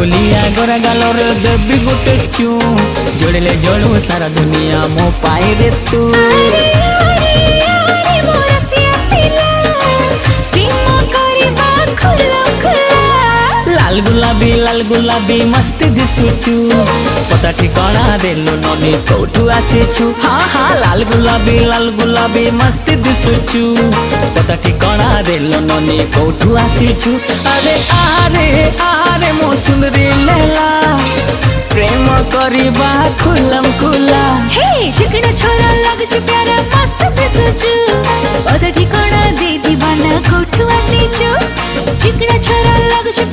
गोलिया गोरा गालोर देवी गोटे चू जोड़ले जोड़ू सारा दुनिया मो पाए रे तू। लाल गुलाबी मस्ती दिसुचु पता ठिकाना देलु ननी कोठू आसीछु। हाँ हाँ लाल गुलाबी मस्ती दिसुचु पता ठिकाना देलु ननी कोठू आसीछु। अरे आरे आरे मो सुंदरी लैला प्रेम करिबा खुलम खुला। हे चिकना छोरा लगछु प्यारा मस्त दिसुचु पता ठिकाना दे दीवाना कोठू आसीछु। चिकना छोरा लगछु